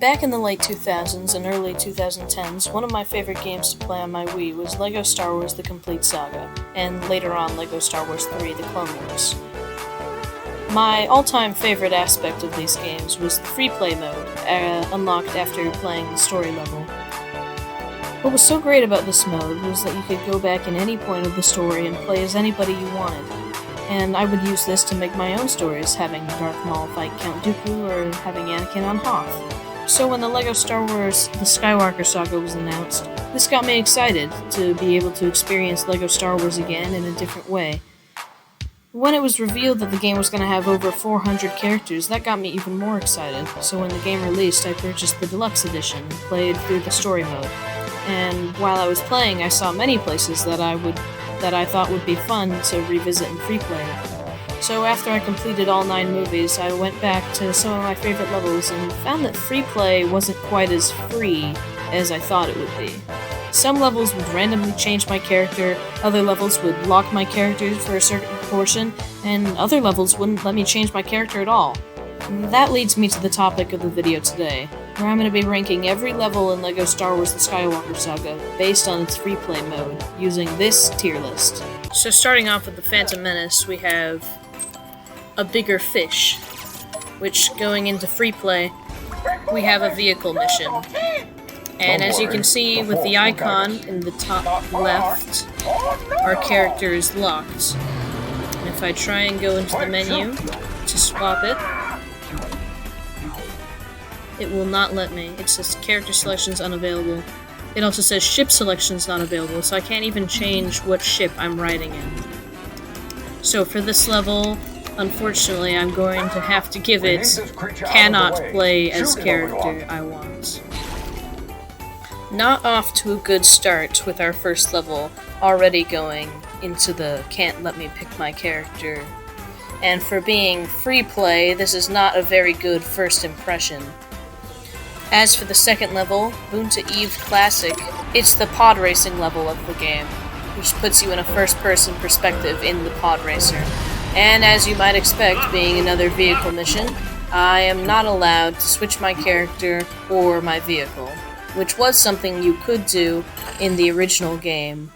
Back in the late 2000s and early 2010s, one of my favorite games to play on my Wii was LEGO Star Wars The Complete Saga, and later on LEGO Star Wars 3 The Clone Wars. My all-time favorite aspect of these games was the free play mode, unlocked after playing the story level. What was so great about this mode was that you could go back in any point of the story and play as anybody you wanted, and I would use this to make my own stories, having Darth Maul fight Count Dooku or having Anakin on Hoth. So when the LEGO Star Wars The Skywalker saga was announced, this got me excited to be able to experience LEGO Star Wars again in a different way. When it was revealed that the game was going to have over 400 characters, that got me even more excited. So when the game released, I purchased the Deluxe Edition and played through the story mode. And while I was playing, I saw many places that I thought would be fun to revisit in free play. So after I completed all 9 movies, I went back to some of my favorite levels and found that free play wasn't quite as free as I thought it would be. Some levels would randomly change my character, other levels would lock my character for a certain portion, and other levels wouldn't let me change my character at all. And that leads me to the topic of the video today, where I'm going to be ranking every level in LEGO Star Wars The Skywalker saga based on its free play mode, using this tier list. So starting off with the Phantom Menace, we have a bigger fish, which, going into free play, we have a vehicle mission. And as you can see with the icon in the top left, our character is locked. And if I try and go into the menu to swap it, it will not let me. It says character selections unavailable. It also says ship selections not available, so I can't even change what ship I'm riding in. So for this level, unfortunately, I'm going to have to give it cannot play as character I want. Not off to a good start with our first level, already going into the can't let me pick my character. And for being free play, this is not a very good first impression. As for the second level, Boonta Eve Classic, it's the pod racing level of the game, which puts you in a first-person perspective in the pod racer. And as you might expect, being another vehicle mission, I am not allowed to switch my character or my vehicle, which was something you could do in the original game,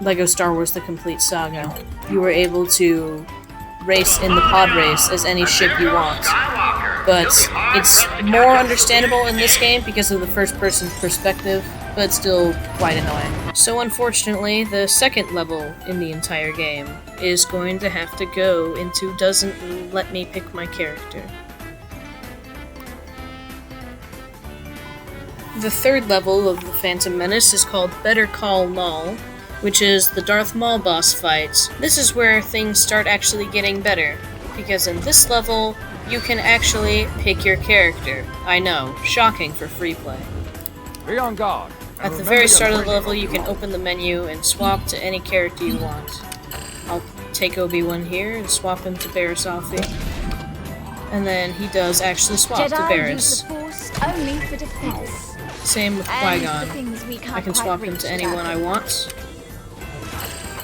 LEGO Star Wars The Complete Saga. You were able to race in the pod race as any ship you want, but it's more understandable in this game because of the first-person perspective, but still quite annoying. So unfortunately, the second level in the entire game is going to have to go into doesn't let me pick my character. The third level of the Phantom Menace is called Better Call Maul, which is the Darth Maul boss fight. This is where things start actually getting better, because in this level, you can actually pick your character. I know, shocking for free play. Be on guard. At the very start of the level, you can open the menu and swap to any character you want. I'll take Obi-Wan here and swap him to Barriss Offee. And then he does actually swap to Barriss. Use the Force only for defense. Same with Qui-Gon. I can swap him to anyone I want,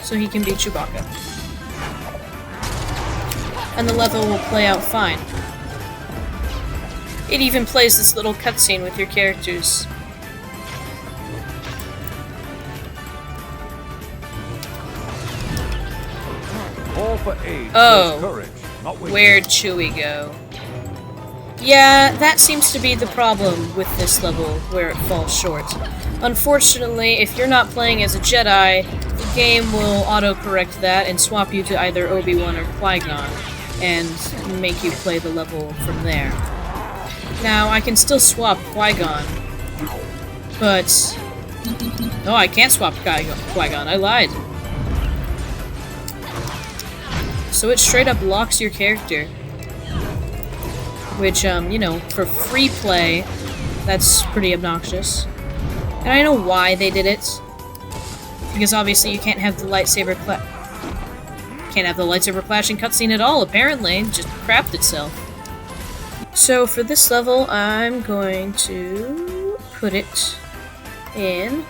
so he can be Chewbacca. And the level will play out fine. It even plays this little cutscene with your characters. Oh, where'd Chewie go? Yeah, that seems to be the problem with this level, where it falls short. Unfortunately, if you're not playing as a Jedi, the game will autocorrect that and swap you to either Obi-Wan or Qui-Gon, and make you play the level from there. Now, I can still swap Qui-Gon, but... Oh, I can't swap Qui-Gon, I lied. So it straight up locks your character. Which, you know, for free play, that's pretty obnoxious. And I know why they did it. Because obviously you can't have the lightsaber clashing cutscene at all, apparently. It just crapped itself. So for this level, I'm going to put it in...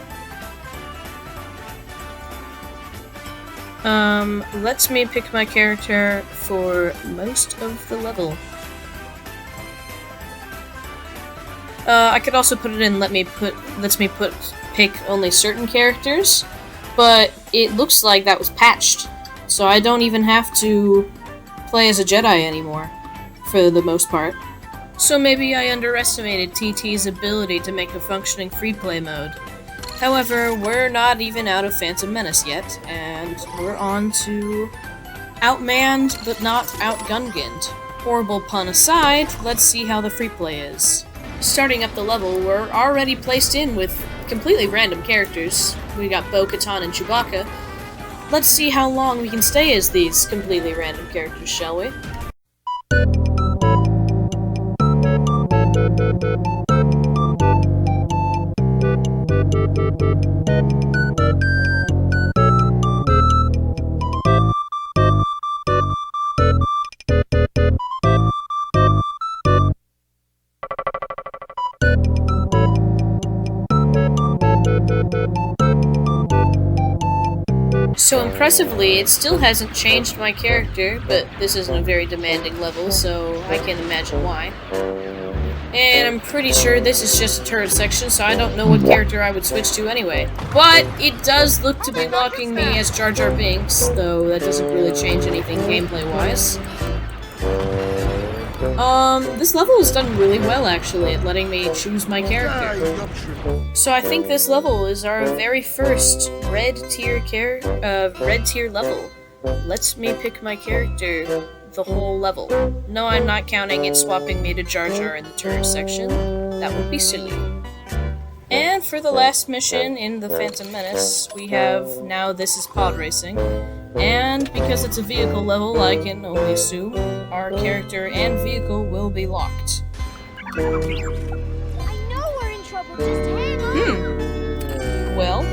lets me pick my character for most of the level. I could also put it in lets me pick only certain characters, but it looks like that was patched, so I don't even have to play as a Jedi anymore, for the most part. So maybe I underestimated TT's ability to make a functioning free-play mode. However, we're not even out of Phantom Menace yet, and we're on to Outmanned but not Outgunganed. Horrible pun aside, let's see how the free play is. Starting up the level, we're already placed in with completely random characters. We got Bo-Katan and Chewbacca. Let's see how long we can stay as these completely random characters, shall we? So impressively, it still hasn't changed my character, but this isn't a very demanding level, so I can't imagine why. And I'm pretty sure this is just a turret section, so I don't know what character I would switch to anyway. But it does look to be locking me as Jar Jar Binks, though that doesn't really change anything gameplay-wise. This level is done really well, actually, at letting me choose my character. So I think this level is our very first red tier level. Lets me pick my character the whole level. No, I'm not counting it swapping me to Jar Jar in the turret section. That would be silly. And for the last mission in the Phantom Menace, we have now this is pod racing. And because it's a vehicle level, I can only assume our character and vehicle will be locked. I know we're in trouble, just hang on. Well.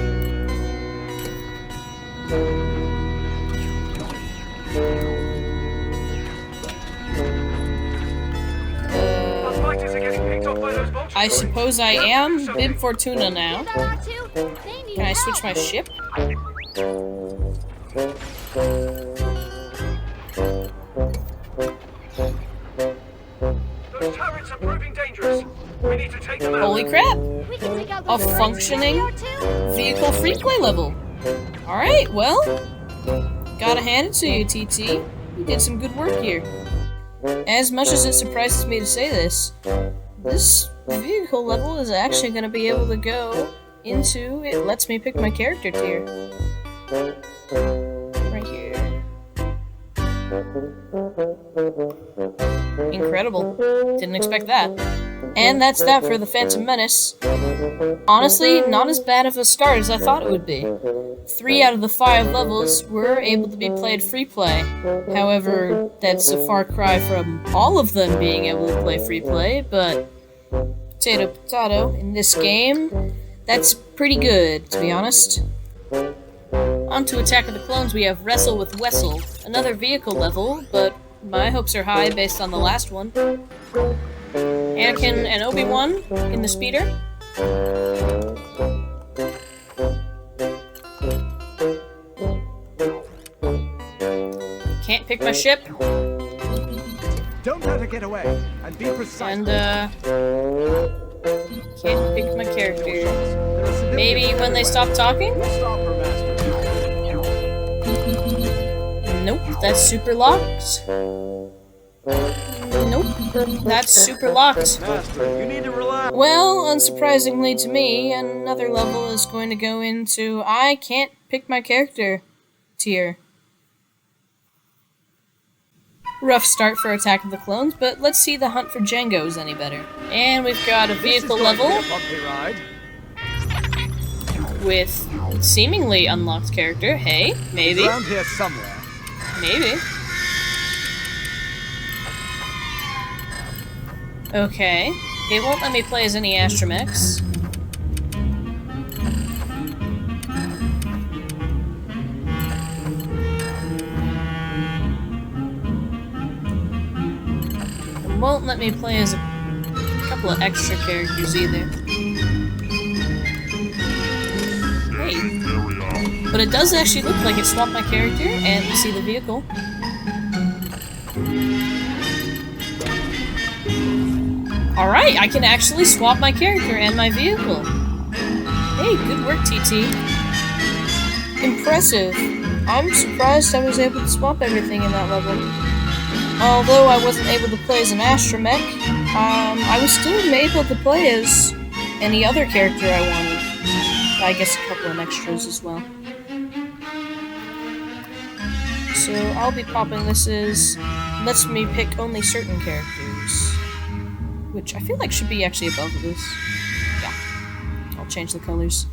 I suppose I am Bib Fortuna now. Can I switch my ship? Those turrets are proving dangerous. We need to take them out. Holy crap! We can take out A those functioning turrets too. vehicle free play level. Alright, well, gotta hand it to you, TT. You did some good work here. As much as it surprises me to say this vehicle level is actually gonna be able to go into it lets me pick my character tier. Right here. Incredible. Didn't expect that. And that's that for the Phantom Menace. Honestly, not as bad of a start as I thought it would be. 3 out of the 5 levels were able to be played free play. However, that's a far cry from all of them being able to play free play, but potato potato, in this game, that's pretty good, to be honest. On to Attack of the Clones, we have Wrestle with Wessel, another vehicle level, but my hopes are high based on the last one. Anakin and Obi-Wan in the speeder. Can't pick my ship. Don't let her get away, and be precise. And, can't pick my character. Maybe when they stop talking? Stop her, Master. Nope, that's super locked. Nope, that's super locked. Master, you need to relax. Well, unsurprisingly to me, another level is going to go into I can't pick my character tier. Rough start for Attack of the Clones, but let's see the hunt for Jango's any better. And we've got a vehicle level with seemingly unlocked character. Hey, maybe. Around here somewhere. Maybe. Okay. It won't let me play as any astromechs. It won't let me play as a couple of extra characters either. Hey. But it does actually look like it swapped my character, and you see the vehicle. Alright, I can actually swap my character and my vehicle. Hey, good work, TT. Impressive. I'm surprised I was able to swap everything in that level. Although I wasn't able to play as an astromech, I was still able to play as any other character I wanted. I guess a couple of extras as well. So I'll be popping this as lets me pick only certain characters, which I feel like should be actually above this. Yeah, I'll change the colors.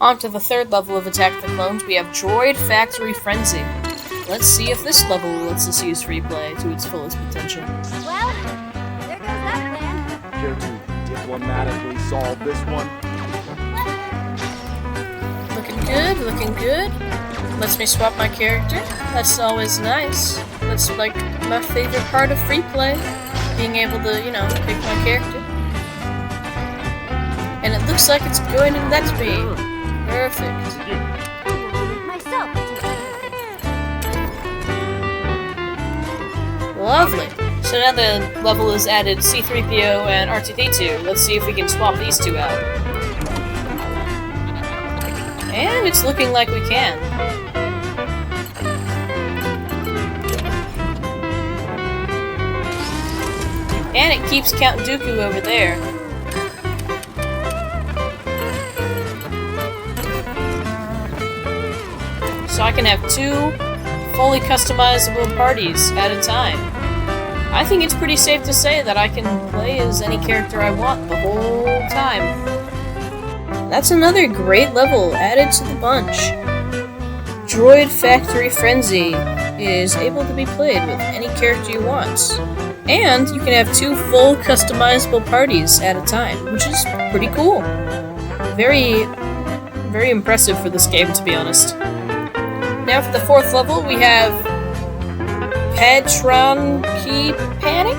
On to the third level of Attack of the Clones, we have Droid Factory Frenzy. Let's see if this level lets us use free play to its fullest potential. Well, there goes that plan. Care to diplomatically solve this one? Looking good, looking good. Lets me swap my character. That's always nice. That's like my favorite part of free play. Being able to, you know, pick my character. And it looks like it's going to let me. Perfect. Myself. Lovely. So now the level is added C-3PO and R2-D2. Let's see if we can swap these two out. And it's looking like we can. And it keeps Count Dooku over there. So I can have two fully customizable parties at a time. I think it's pretty safe to say that I can play as any character I want the whole time. That's another great level added to the bunch. Droid Factory Frenzy is able to be played with any character you want. And you can have two full customizable parties at a time, which is pretty cool. Very, very impressive for this game, to be honest. Now for the fourth level, we have Patronki Panic?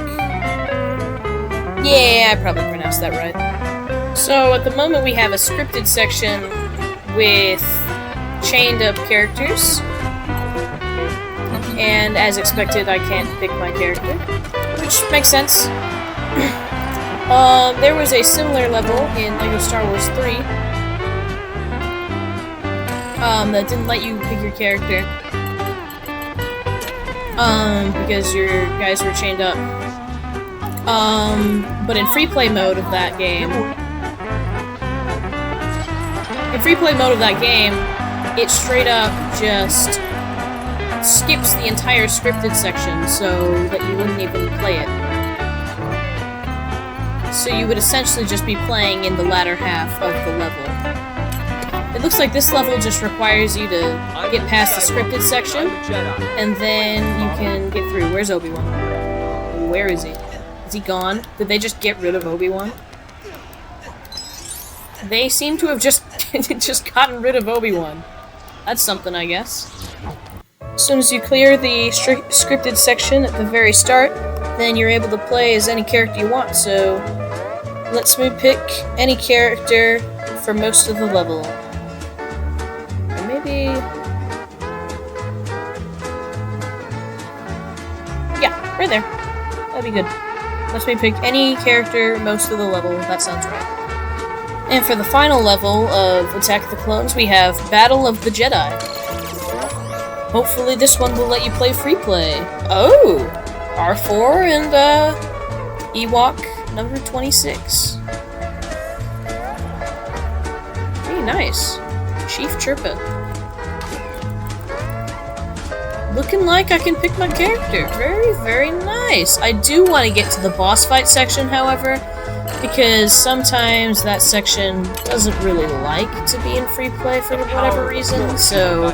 Yeah, I probably pronounced that right. So at the moment we have a scripted section with chained up characters. And as expected, I can't pick my character, which makes sense. There was a similar level in LEGO Star Wars 3 that didn't let you pick your character because your guys were chained up. But in free play mode of that game, it straight up just skips the entire scripted section so that you wouldn't even play it. So you would essentially just be playing in the latter half of the level. It looks like this level just requires you to get past the scripted section, and then you can get through. Where's Obi-Wan? Where is he? Is he gone? Did they just get rid of Obi-Wan? They seem to have just gotten rid of Obi-Wan. That's something, I guess. As soon as you clear the scripted section at the very start, then you're able to play as any character you want, so lets me pick any character for most of the level. Or maybe... yeah, right there. That'd be good. Lets me pick any character most of the level, that sounds right. And for the final level of Attack of the Clones, we have Battle of the Jedi. Hopefully this one will let you play free play. Oh! R4 and, Ewok number 26. Pretty nice. Chief Chirpa. Looking like I can pick my character. Very, very nice. I do want to get to the boss fight section, however, because sometimes that section doesn't really like to be in free play for whatever reason, so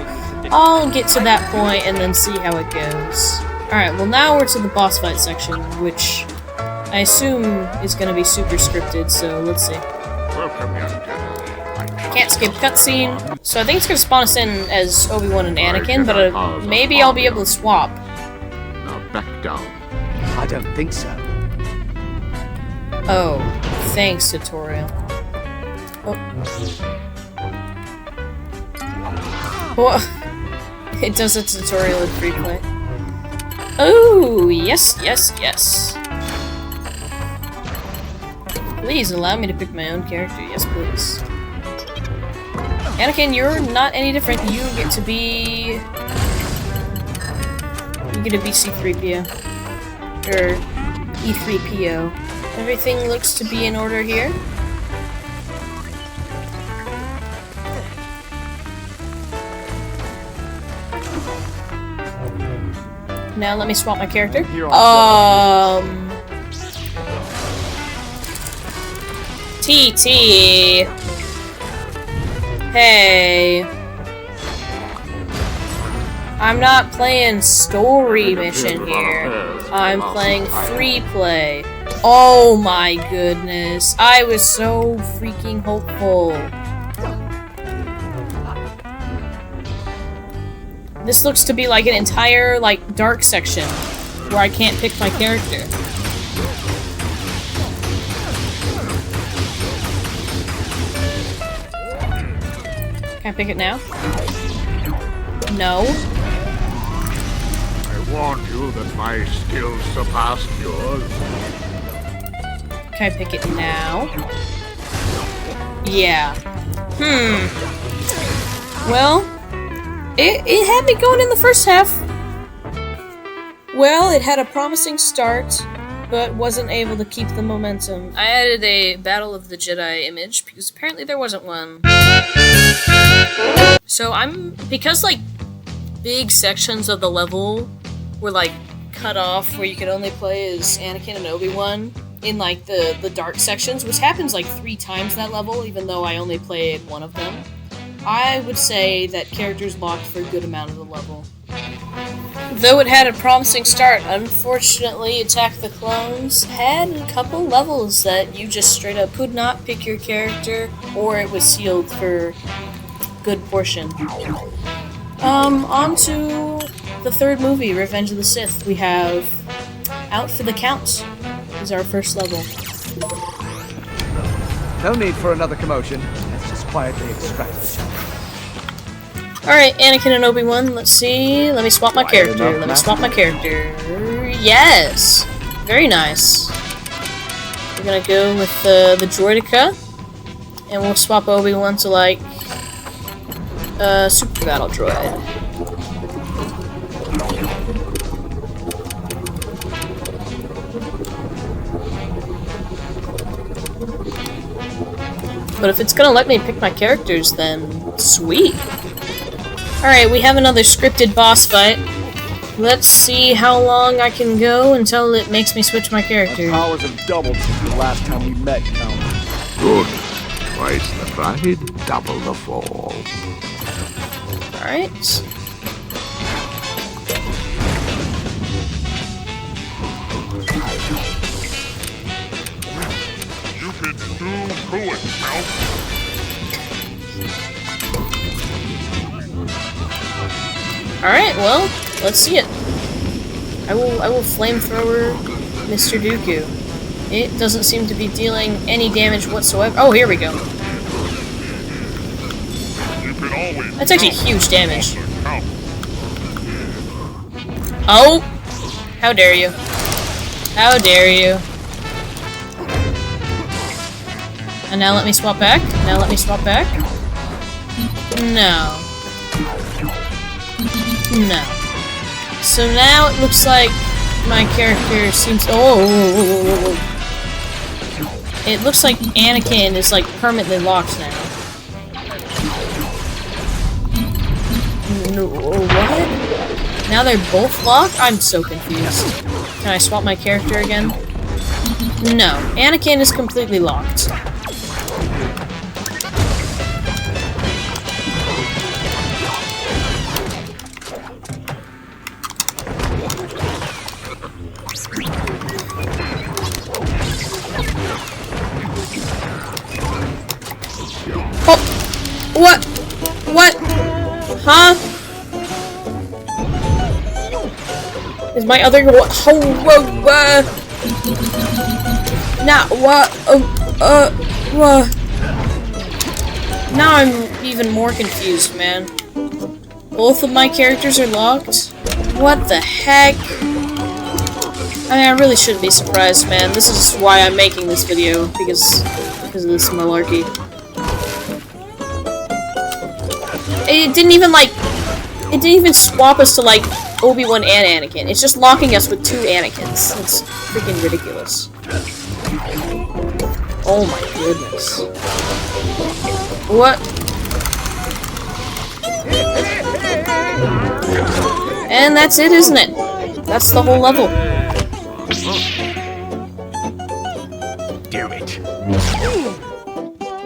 I'll get to that point and then see how it goes. Alright, well now we're to the boss fight section, which I assume is going to be super scripted, so let's see. Can't skip cutscene, so I think it's going to spawn us in as Obi-Wan and Anakin, but maybe I'll be able to swap. Now back down. I don't think so. Oh, thanks, tutorial. Oh. What? It does a tutorial in free play. Oh, yes, yes, yes. Please allow me to pick my own character. Yes, please. Anakin, you're not any different. You get to be... You get to be C-3PO. Or E-3PO. Everything looks to be in order here. Now let me swap my character. TT. Hey. I'm not playing story mission here. I'm playing free play. Oh my goodness. I was so freaking hopeful. This looks to be like an entire, like, dark section where I can't pick my character. Can I pick it now? No. I warned you that my skills surpassed yours. Can I pick it now? Yeah. Well, it had me going in the first half. Well, it had a promising start, but wasn't able to keep the momentum. I added a Battle of the Jedi image, because apparently there wasn't one. So because like, big sections of the level were like, cut off, where you could only play as Anakin and Obi-Wan, in like, the dark sections, which happens like 3 times that level, even though I only played one of them. I would say that characters locked for a good amount of the level. Though it had a promising start, unfortunately Attack the Clones had a couple levels that you just straight up could not pick your character, or it was sealed for a good portion. On to the third movie, Revenge of the Sith. We have Out for the Count is our first level. No need for another commotion. Let's just quietly extract the child. Alright, Anakin and Obi-Wan, let's see. Let me swap my character. Yes! Very nice. We're gonna go with the Droideka. And we'll swap Obi-Wan to, like, Super Battle Droid. But if it's gonna let me pick my characters, then sweet. Alright, we have another scripted boss fight. Let's see how long I can go until it makes me switch my character. My powers have doubled since the last time we met, Count. Good. Twice the ride, double the fall. Alright. You can do it, Count. Alright, well, let's see it. I will flamethrower Mr. Dooku. It doesn't seem to be dealing any damage whatsoever. Oh, here we go. That's actually huge damage. Oh! How dare you. How dare you. And now let me swap back. Now let me swap back. No. No. So now it looks like my character seems... Oh! It looks like Anakin is, like, permanently locked now. No, what? Now they're both locked? I'm so confused. Can I swap my character again? No. Anakin is completely locked. Oh! What? What? Huh? Is my other... Now, what? What? Now I'm even more confused, man. Both of my characters are locked? What the heck? I mean, I really shouldn't be surprised, man. This is why I'm making this video, because of this malarkey. It didn't even swap us to, like, Obi-Wan and Anakin. It's just locking us with 2 Anakins. It's freaking ridiculous. Oh my goodness. What? And that's it, isn't it? That's the whole level. Do it.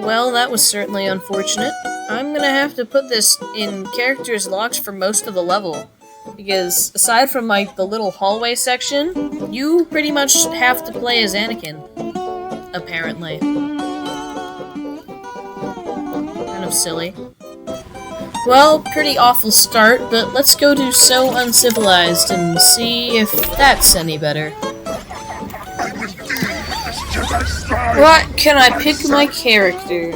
Well, that was certainly unfortunate. I'm gonna have to put this in characters locked for most of the level. Because aside from, like, the little hallway section, you pretty much have to play as Anakin. Apparently. Kind of silly. Well, pretty awful start, but let's go to So Uncivilized and see if that's any better. What? Can I pick my character?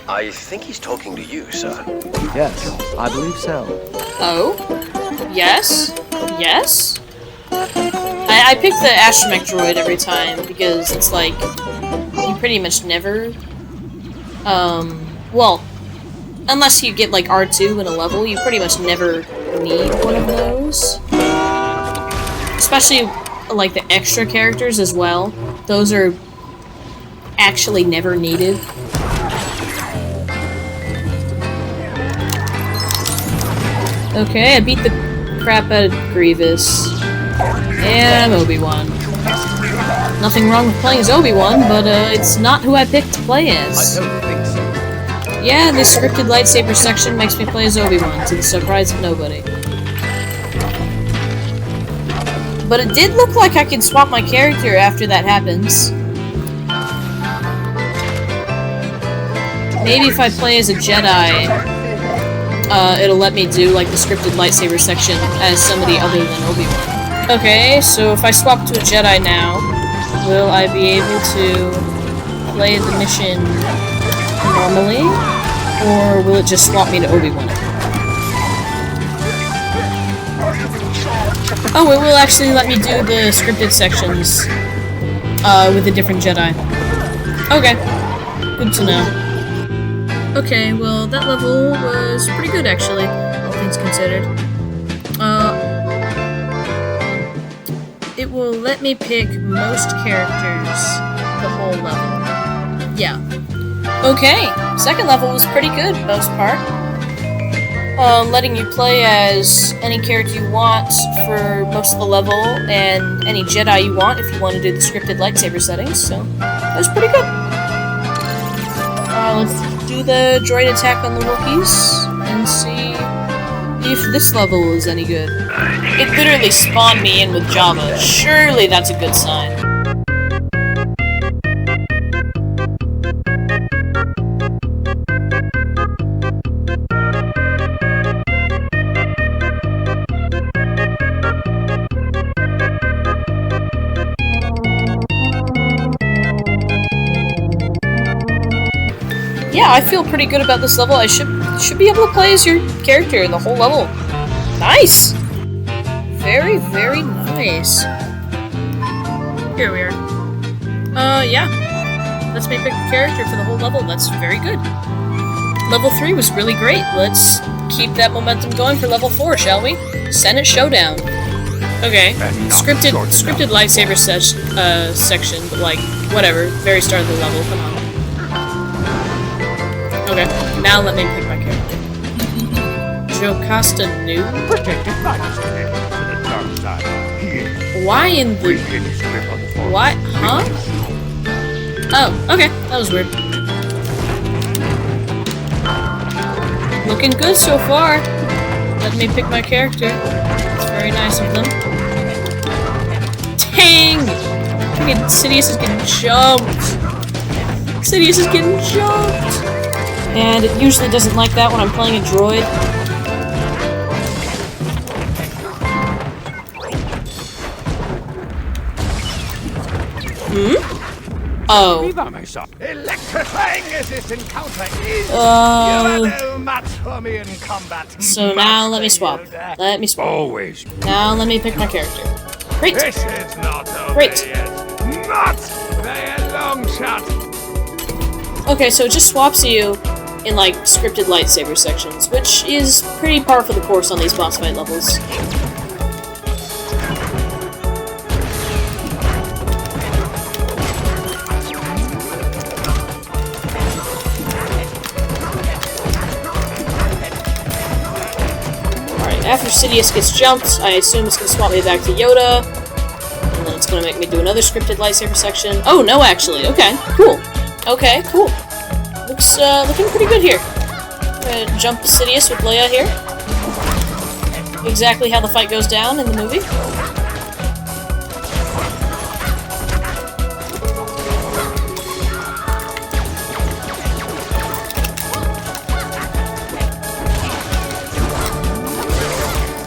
I think he's talking to you, sir. Yes, I believe so. Oh? Yes? Yes? I pick the astromech droid every time because it's like, you pretty much never, well, unless you get like R2 in a level, you pretty much never need one of those. Especially like the extra characters as well. Those are actually never needed. Okay, I beat the crap out of Grievous. And I'm Obi-Wan. Nothing wrong with playing as Obi-Wan, but it's not who I picked to play as. I don't think so. Yeah, the scripted lightsaber section makes me play as Obi-Wan, to the surprise of nobody. But it did look like I could swap my character after that happens. Maybe if I play as a Jedi, it'll let me do, like, the scripted lightsaber section as somebody other than Obi-Wan. Okay, so if I swap to a Jedi now, will I be able to play the mission normally? Or will it just swap me to Obi-Wan? Oh, it will actually let me do the scripted sections with a different Jedi. Okay, good to know. Okay, well, that level was pretty good, actually, all things considered. It will let me pick most characters the whole level. Yeah. Okay, second level was pretty good, most part. Letting you play as any character you want for most of the level, and any Jedi you want if you want to do the scripted lightsaber settings, so that was pretty good. Let's do the droid attack on the Wookiees, and see if this level is any good. It literally spawned me in with Jabba. Surely that's a good sign. Yeah, I feel pretty good about this level. I should be able to play as your character the whole level. Nice! Very, very nice. Here we are. Yeah. Lets me pick the character for the whole level. That's very good. Level 3 was really great. Let's keep that momentum going for level 4, shall we? Senate Showdown. Okay. Scripted lightsaber section, but like, whatever. Very start of the level, come on. Okay, now let me pick my character. Jocasta Nu? Protected by the dark side. Why in the... What? Huh? Oh, okay, that was weird. Looking good so far. Let me pick my character. It's very nice of them. Dang! Freaking Sidious is getting jumped. Sidious is getting jumped. And it usually doesn't like that when I'm playing a droid. Hmm? Oh. Electrifying as this encounter is. You are no match for me in combat. So now let me swap. Let me swap. Always. Now let me pick my character. Great. This is not over Great. yet. Not by a long shot. Okay, so it just swaps you in, like, scripted lightsaber sections, which is pretty par for the course on these boss fight levels. Alright, after Sidious gets jumped, I assume it's gonna swap me back to Yoda, and then it's gonna make me do another scripted lightsaber section. Oh, no, actually. Okay, cool. Okay, cool. Looks, looking pretty good here. I'm gonna jump Sidious with Leia here. Exactly how the fight goes down in the movie.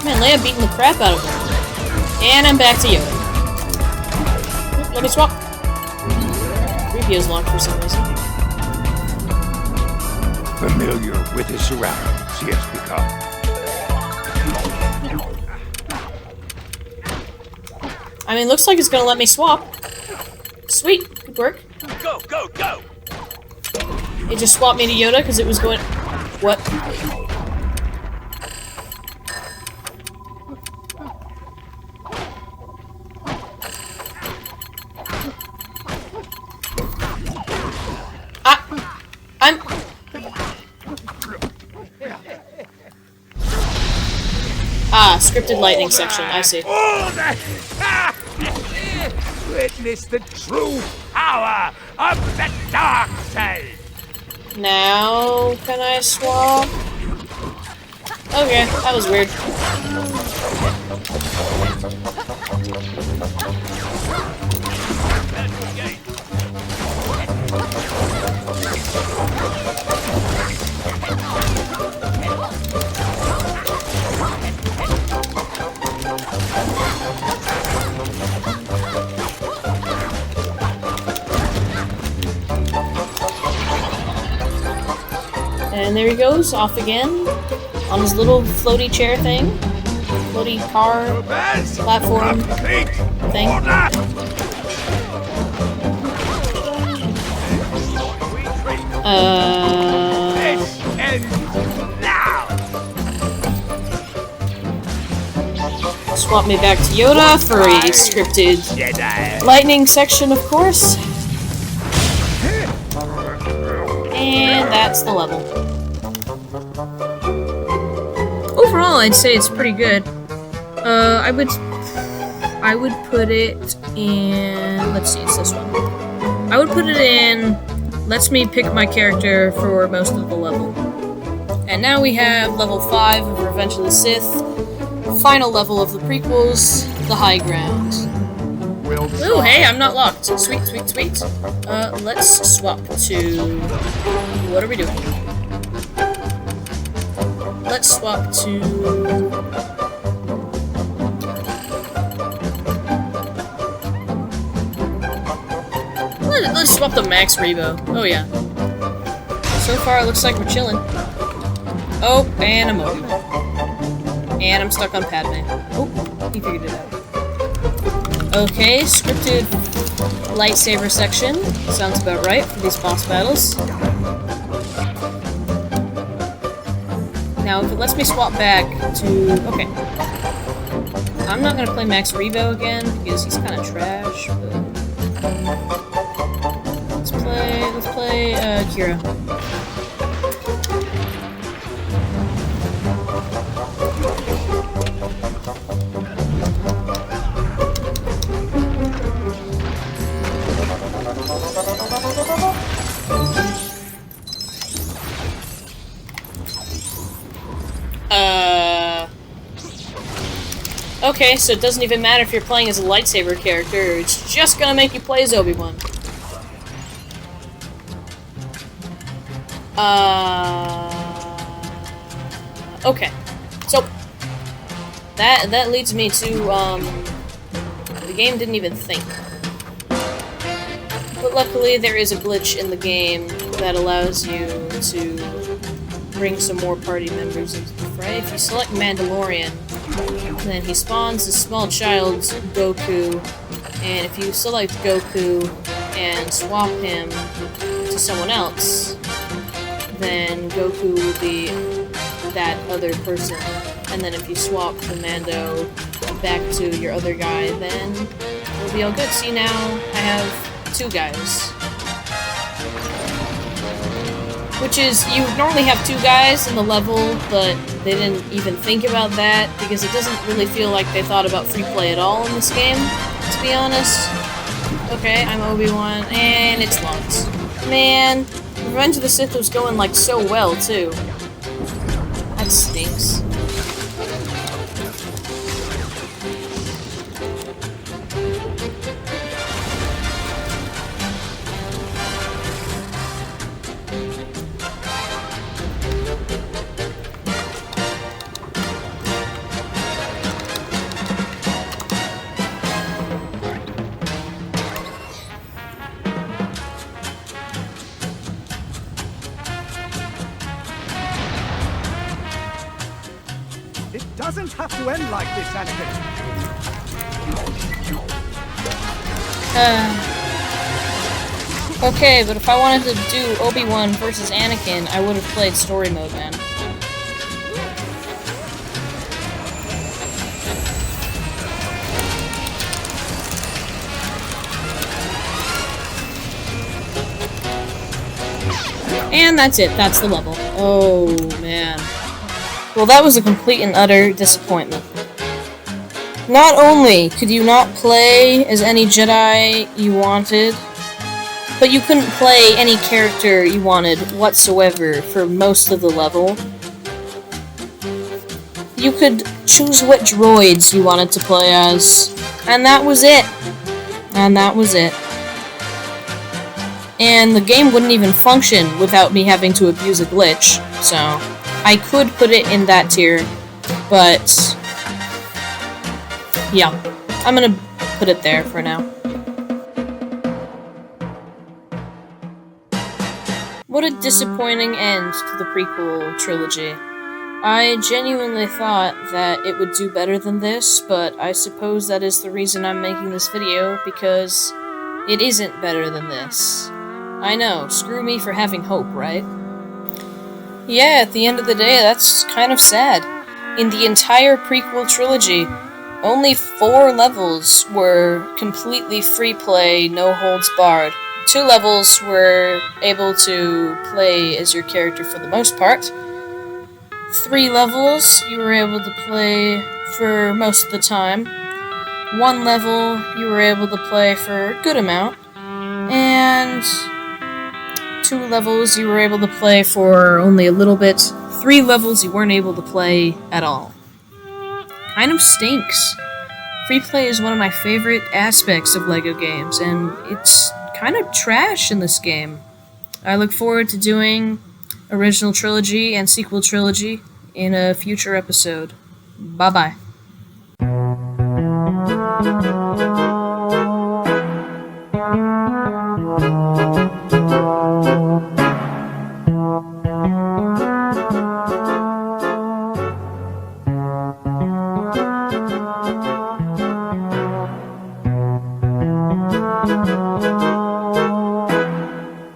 Man, Leia beating the crap out of him. And I'm back to Yoda. Let me swap. 3PO's locked for some reason. Familiar with his surroundings he has become. I mean, looks like it's gonna let me swap. Sweet, good work. Go, go, go! It just swapped me to Yoda because it was going. What? I'm. Ah, scripted lightning section, I see. Witness the true power of the dark side. Now, can I swap? Okay, that was weird. And there he goes, off again, on his little floaty chair thing. Floaty car, platform thing. Swap me back to Yoda for a scripted lightning section, of course. And that's the level. Overall, I'd say it's pretty good. I would put it in. Let's see, it's this one. I would put it in. Lets me pick my character for most of the level. And now we have level 5 of Revenge of the Sith. Final level of the prequels, the high ground. Ooh, hey, I'm not locked. Sweet, sweet, sweet. Let's swap to... What are we doing? Let's swap to... Let's swap to Max Rebo. Oh, yeah. So far, it looks like we're chilling. Oh, and I'm over. And I'm stuck on Padme. Oh, he figured it out. Okay, scripted lightsaber section. Sounds about right for these boss battles. Now, if it lets me swap back to... Okay. I'm not gonna play Max Rebo again, because he's kind of trash, but... Let's play, Kira. Okay, so it doesn't even matter if you're playing as a lightsaber character, it's just gonna make you play as Obi-Wan. Okay. So, that leads me to, the game didn't even think. But luckily, there is a glitch in the game that allows you to bring some more party members into the fray. If you select Mandalorian, Then he spawns a small child, Goku, and if you select Goku and swap him to someone else, then Goku will be that other person. And then if you swap the Mando back to your other guy, then it'll be all good. See, now I have 2 guys. Which is, you normally have 2 guys in the level, but they didn't even think about that, because it doesn't really feel like they thought about free play at all in this game, to be honest. Okay, I'm Obi-Wan, and it's locked. Man, Revenge of the Sith was going, like, so well, too. That stinks. It doesn't have to end like this, Anakin. Okay, but if I wanted to do Obi-Wan versus Anakin, I would have played story mode, man. And that's it, that's the level. Oh, man. Well, that was a complete and utter disappointment. Not only could you not play as any Jedi you wanted, but you couldn't play any character you wanted whatsoever for most of the level. You could choose what droids you wanted to play as, and that was it. And that was it. And the game wouldn't even function without me having to abuse a glitch, so I could put it in that tier, but yeah, I'm gonna put it there for now. What a disappointing end to the prequel trilogy. I genuinely thought that it would do better than this, but I suppose that is the reason I'm making this video, because it isn't better than this. I know, screw me for having hope, right? Yeah, at the end of the day, that's kind of sad. In the entire prequel trilogy, only 4 levels were completely free play, no holds barred. 2 levels were able to play as your character for the most part. 3 levels you were able to play for most of the time. 1 level you were able to play for a good amount. And 2 levels you were able to play for only a little bit. 3 levels you weren't able to play at all. Kind of stinks. Free play is one of my favorite aspects of LEGO games, and it's kind of trash in this game. I look forward to doing original trilogy and sequel trilogy in a future episode. Bye-bye.